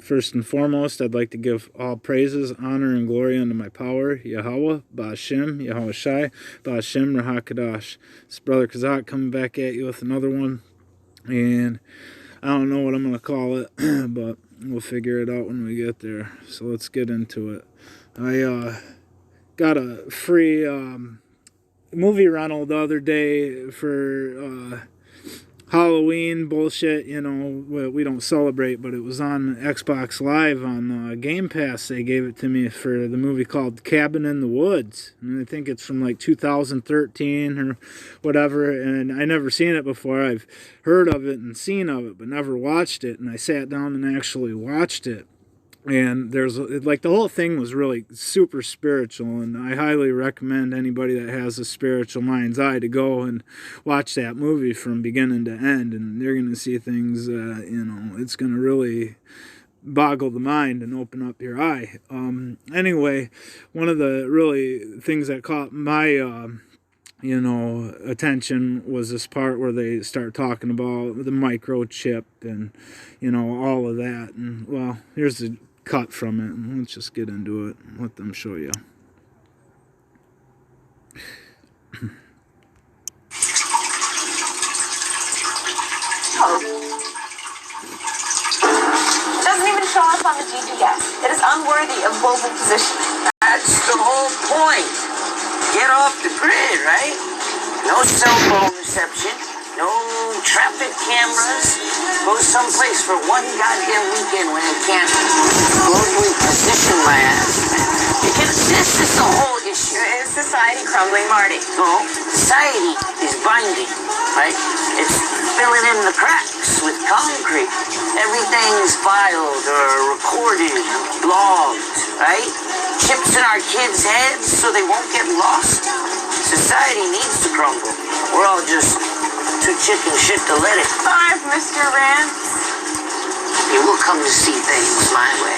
First and foremost, I'd like to give all praises, honor, and glory unto my power, Yahweh, Ba'ashem, Yahweh Shai, Ba'ashem, Rahakadash. It's Brother Kazak coming back at you with another one. And I don't know what I'm going to call it, but we'll figure it out when we get there. So let's get into it. I got a free movie rental the other day for Halloween bullshit. You know, we don't celebrate, but it was on Xbox Live on Game Pass. They gave it to me for the movie called Cabin in the Woods, and I think it's from like 2013 or whatever, and I never seen it before. I've heard of it and seen of it, but never watched it, and I sat down and actually watched it. And there's like the whole thing was really super spiritual, and I highly recommend anybody that has a spiritual mind's eye to go and watch that movie from beginning to end, and they're going to see things, you know, it's going to really boggle the mind and open up your eye. Anyway, one of the really things that caught my attention was this part where they start talking about the microchip and, you know, all of that. And, well, here's a cut from it. And let's just get into it and let them show you. Doesn't even show up on the GPS. It is unworthy of global positioning. That's the whole point. Get off the grid, right? No cell phone reception, no traffic cameras. Go someplace for one goddamn weekend when it can't globally position my ass. This is the whole issue. Is society crumbling, Marty? No, society is binding, right? It's filling in the cracks with concrete. Everything's filed or recorded, logged, right? Chips in our kids' heads so they won't get lost. Society needs to crumble. We're all just too chicken shit to let it. 5, Mr. Rance. You will come to see things my way.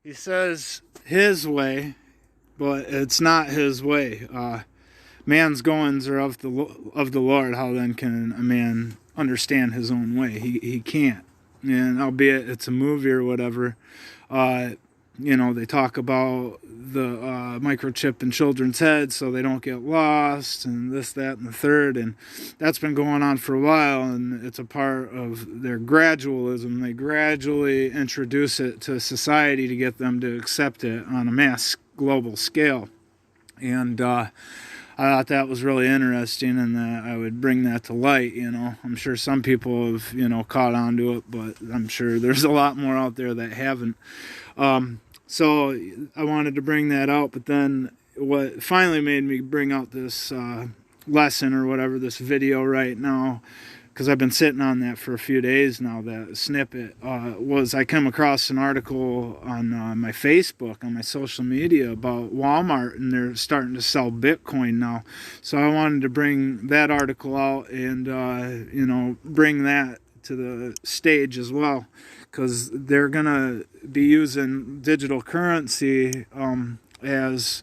He says his way, but it's not his way. Man's goings are of the Lord. How then can a man understand his own way? He can't. And albeit it's a movie or whatever, you know, they talk about the microchip in children's heads so they don't get lost and this, that, and the third. And that's been going on for a while, and it's a part of their gradualism. They gradually introduce it to society to get them to accept it on a mass global scale. And I thought that was really interesting, and that I would bring that to light. You know, I'm sure some people have, you know, caught on to it, but I'm sure there's a lot more out there that haven't. So I wanted to bring that out, but then what finally made me bring out this lesson or whatever, this video right now, because I've been sitting on that for a few days now, that snippet, was I came across an article on my Facebook, on my social media, about Walmart, and they're starting to sell Bitcoin now. So I wanted to bring that article out and, you know, bring that to the stage as well, because they're going to be using digital currency as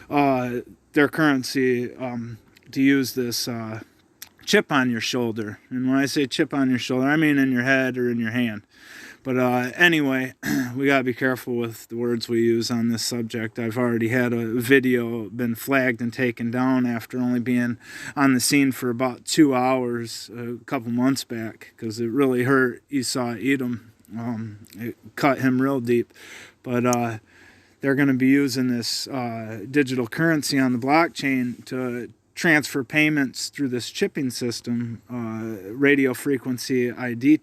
their currency to use this chip on your shoulder. And when I say chip on your shoulder, I mean in your head or in your hand. But anyway, we got to be careful with the words we use on this subject. I've already had a video been flagged and taken down after only being on the scene for about 2 hours a couple months back, because it really hurt Esau Edom. It cut him real deep. But they're going to be using this digital currency on the blockchain to transfer payments through this chipping system, radio frequency ID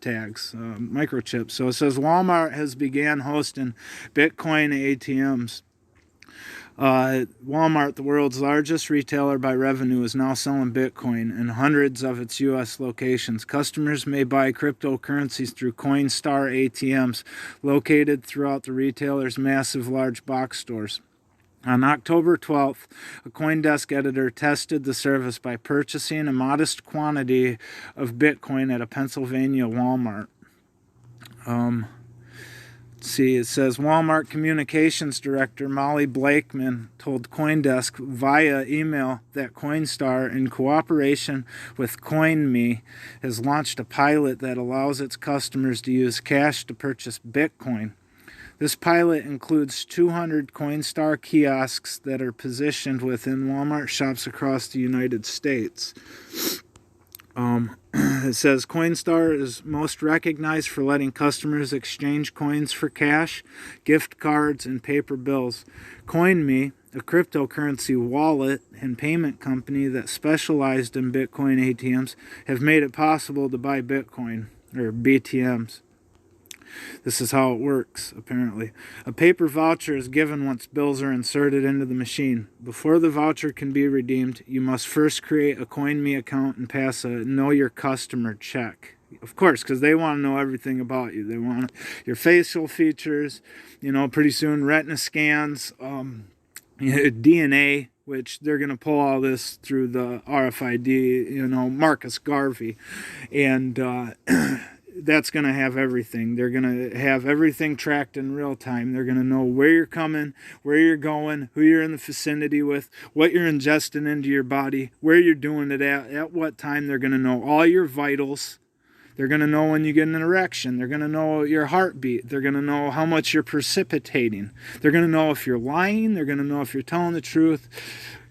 tags, microchips. So it says Walmart has began hosting Bitcoin ATMs. Walmart, the world's largest retailer by revenue, is now selling Bitcoin in hundreds of its U.S. locations. Customers may buy cryptocurrencies through Coinstar ATMs located throughout the retailer's massive large box stores. On October 12th, a CoinDesk editor tested the service by purchasing a modest quantity of Bitcoin at a Pennsylvania Walmart. see, it says Walmart Communications Director Molly Blakeman told CoinDesk via email that Coinstar, in cooperation with CoinMe, has launched a pilot that allows its customers to use cash to purchase Bitcoin. This pilot includes 200 Coinstar kiosks that are positioned within Walmart shops across the United States. It says Coinstar is most recognized for letting customers exchange coins for cash, gift cards, and paper bills. CoinMe, a cryptocurrency wallet and payment company that specialized in Bitcoin ATMs, have made it possible to buy Bitcoin, or BTMs. This is how it works, apparently. A paper voucher is given once bills are inserted into the machine. Before the voucher can be redeemed, you must first create a CoinMe account and pass a Know Your Customer check. Of course, because they want to know everything about you. They want your facial features, pretty soon retina scans, DNA, which they're going to pull all this through the RFID, Marcus Garvey. And that's going to have everything. They're going to have everything tracked in real time. They're going to know where you're coming, where you're going, who you're in the vicinity with, what you're ingesting into your body, where you're doing it at what time. They're going to know all your vitals. They're going to know when you get an erection. They're going to know your heartbeat. They're going to know how much you're precipitating. They're going to know if you're lying. They're going to know if you're telling the truth.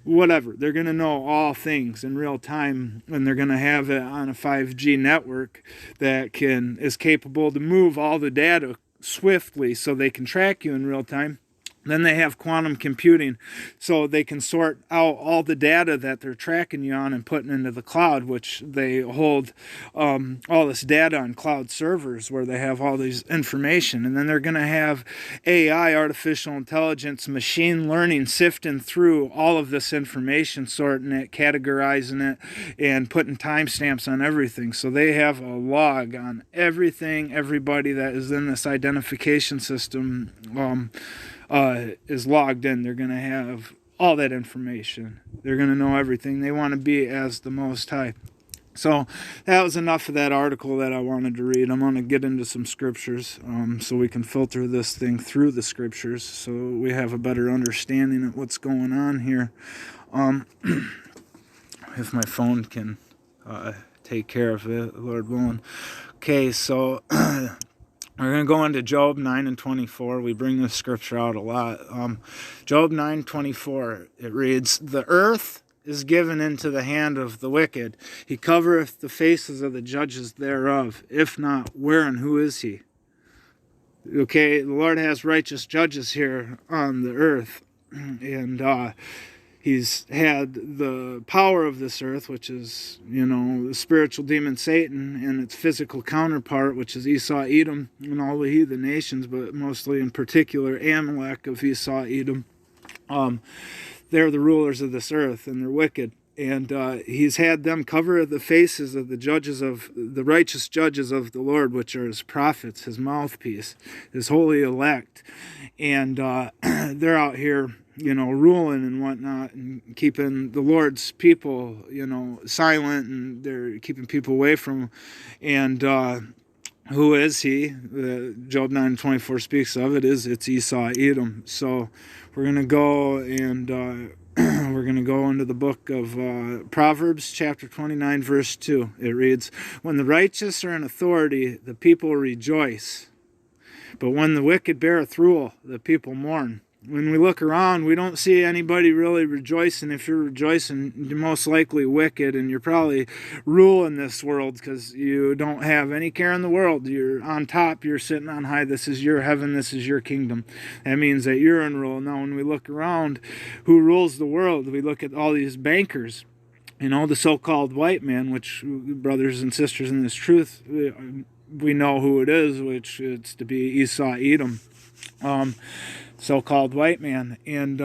Whatever. They're going to know all things in real time, and they're going to have it on a 5G network that is capable to move all the data swiftly so they can track you in real time. Then they have quantum computing, so they can sort out all the data that they're tracking you on and putting into the cloud, which they hold all this data on cloud servers where they have all these information. And then they're going to have AI, artificial intelligence, machine learning, sifting through all of this information, sorting it, categorizing it, and putting timestamps on everything. So they have a log on everything, everybody that is in this identification system is logged in. They're going to have all that information. They're going to know everything. They want to be as the Most High. So that was enough of that article that I wanted to read. I'm going to get into some scriptures so we can filter this thing through the scriptures so we have a better understanding of what's going on here. If my phone can take care of it, Lord willing. Okay, so we're going to go into Job 9 and 24. We bring this scripture out a lot. Job 9:24, it reads, "The earth is given into the hand of the wicked. He covereth the faces of the judges thereof. If not, where and who is he?" Okay, the Lord has righteous judges here on the earth. And He's had the power of this earth, which is, the spiritual demon Satan, and its physical counterpart, which is Esau, Edom, and all the heathen nations, but mostly in particular Amalek of Esau, Edom. They're the rulers of this earth, and they're wicked. And he's had them cover the faces of the righteous judges of the Lord, which are his prophets, his mouthpiece, his holy elect. And they're out here, ruling and whatnot, and keeping the Lord's people, silent, and they're keeping people away from him. And who is he? Job 9:24 speaks of it. It's Esau, Edom. So we're going to go and we're going to go into the book of Proverbs, chapter 29, verse 2. It reads, "When the righteous are in authority, the people rejoice. But when the wicked beareth rule, the people mourn." When we look around, we don't see anybody really rejoicing. If you're rejoicing, you're most likely wicked, and you're probably ruling this world because you don't have any care in the world. You're on top, you're sitting on high. This is your heaven, this is your kingdom. That means that you're in rule. Now, when we look around, who rules the world? We look at all these bankers, the so-called white man, which, brothers and sisters in this truth, we know who it is, which it's to be Esau, Edom. So-called white man. And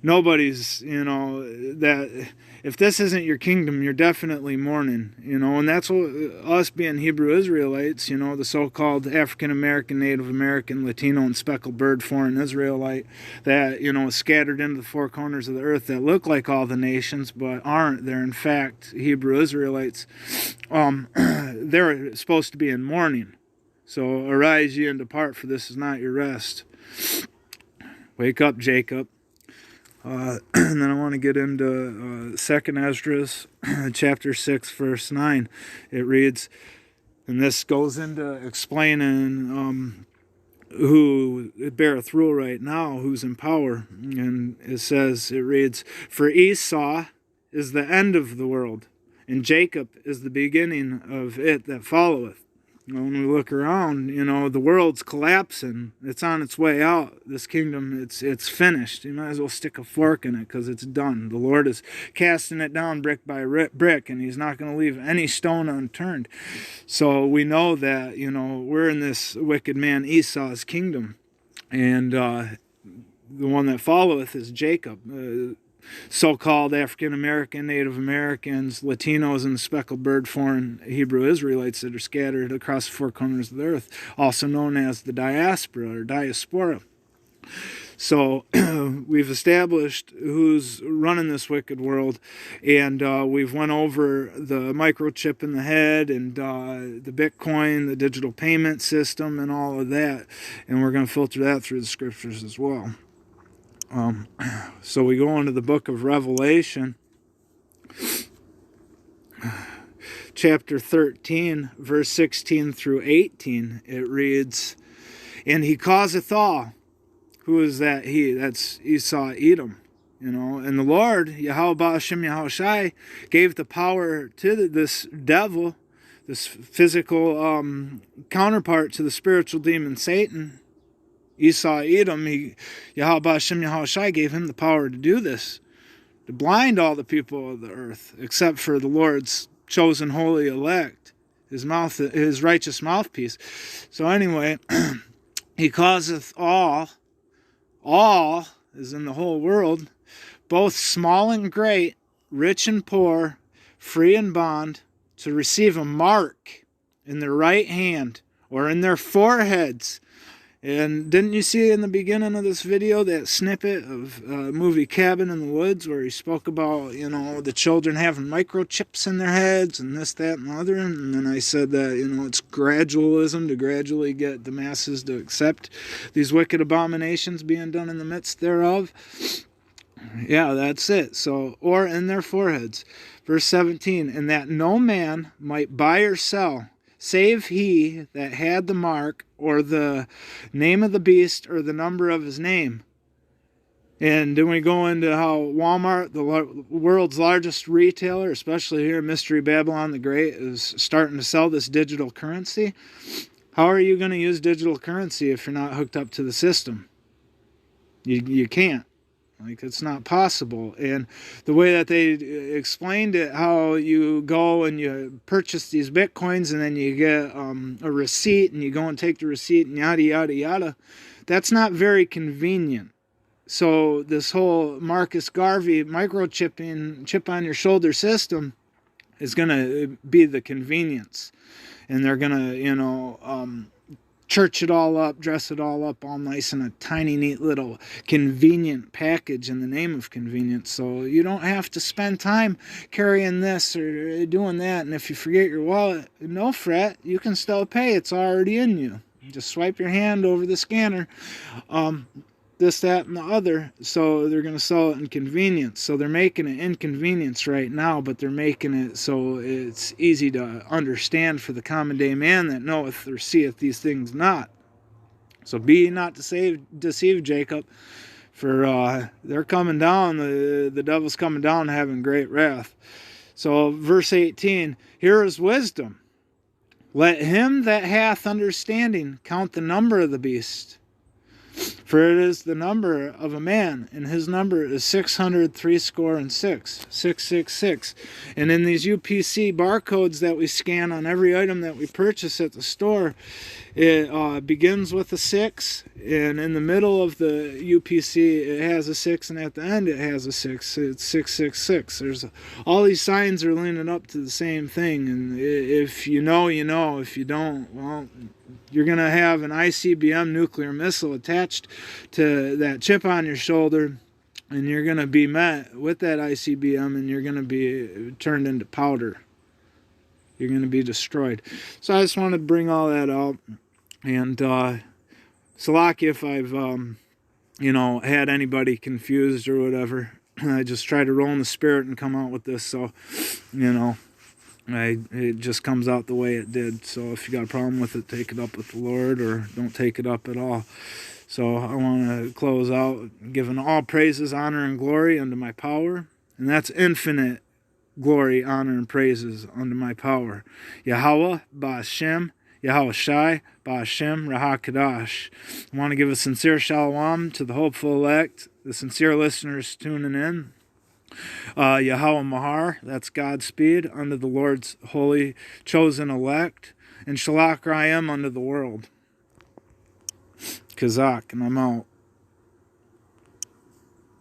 nobody's, that if this isn't your kingdom, you're definitely mourning, and that's what us being Hebrew Israelites, the so-called African-American, Native American, Latino, and speckled bird foreign Israelite that, is scattered into the four corners of the earth that look like all the nations but aren't. They're in fact Hebrew Israelites. They're supposed to be in mourning. So arise ye and depart, for this is not your rest. Wake up, Jacob. And then I want to get into 2nd Esdras, chapter 6, verse 9. It reads, and this goes into explaining who beareth rule right now, who's in power. And it reads, for Esau is the end of the world, and Jacob is the beginning of it that followeth. When we look around, the world's collapsing. It's on its way out. This kingdom, it's finished. You might as well stick a fork in it because it's done. The Lord is casting it down brick by brick, and he's not going to leave any stone unturned. So we know that, we're in this wicked man Esau's kingdom. And the one that followeth is Jacob. So-called African-American, Native Americans, Latinos, and speckled bird foreign Hebrew Israelites that are scattered across the four corners of the earth, also known as the diaspora. So we've established who's running this wicked world, and we've went over the microchip in the head and the Bitcoin, the digital payment system, and all of that, and we're going to filter that through the scriptures as well. So we go into the book of Revelation, chapter 13, verse 16 through 18. It reads, and he causeth all. Who is that he? That's Esau, Edom. And the Lord, Yahweh Ba'ashem Yahushai, gave the power to this devil, this physical counterpart to the spiritual demon Satan, Esau, Edom. Yahweh Ba'ashem Yahushai gave him the power to do this, to blind all the people of the earth, except for the Lord's chosen holy elect, his righteous mouthpiece. So anyway, he causeth all is in the whole world, both small and great, rich and poor, free and bond, to receive a mark in their right hand or in their foreheads. And didn't you see in the beginning of this video that snippet of movie Cabin in the Woods where he spoke about, the children having microchips in their heads and this, that, and the other? And then I said that, it's gradualism to gradually get the masses to accept these wicked abominations being done in the midst thereof. Yeah, that's it. So, or in their foreheads. Verse 17, and that no man might buy or sell, save he that had the mark, or the name of the beast, or the number of his name. And then we go into how Walmart, the world's largest retailer, especially here in Mystery Babylon the Great, is starting to sell this digital currency. How are you going to use digital currency if you're not hooked up to the system? You can't. It's not possible. And the way that they explained it, how you go and you purchase these Bitcoins and then you get a receipt and you go and take the receipt and yada, yada, yada, that's not very convenient. So this whole Marcus Garvey microchipping, chip on your shoulder system is going to be the convenience. And they're going to, church it all up, dress it all up all nice in a tiny, neat little convenient package in the name of convenience. So you don't have to spend time carrying this or doing that. And if you forget your wallet, no fret, you can still pay. It's already in you. Just swipe your hand over the scanner. This, that, and the other. So they're going to sell it in convenience. So they're making it inconvenience right now, but they're making it so it's easy to understand for the common day man that knoweth or seeth these things not. So be ye not deceived, Jacob, for they're coming down. The devil's coming down having great wrath. So verse 18, here is wisdom. Let him that hath understanding count the number of the beast. For it is the number of a man, and his number is 666, 666. And in these UPC barcodes that we scan on every item that we purchase at the store, it begins with a 6, and in the middle of the UPC it has a 6, and at the end it has a 6. It's 666. There's all these signs are leaning up to the same thing, and if you know, you know. If you don't, well, you're going to have an ICBM nuclear missile attached to that chip on your shoulder, and you're going to be met with that ICBM, and you're going to be turned into powder. You're going to be destroyed. So I just wanted to bring all that out. And Salaki, if I've had anybody confused or whatever. I just try to roll in the spirit and come out with this, so it just comes out the way it did. So if you got a problem with it, take it up with the Lord, or don't take it up at all. So I want to close out giving all praises, honor, and glory unto my power, and that's infinite glory, honor, and praises unto my power. Yahweh Ba'ashem, Yahweh Shai, Ba'ashem, Rahakadash. I want to give a sincere shalom to the hopeful elect, the sincere listeners tuning in. Yahweh Mahar, that's Godspeed, unto the Lord's holy chosen elect, and Shalach Rayim unto the world. Kazak, and I'm out.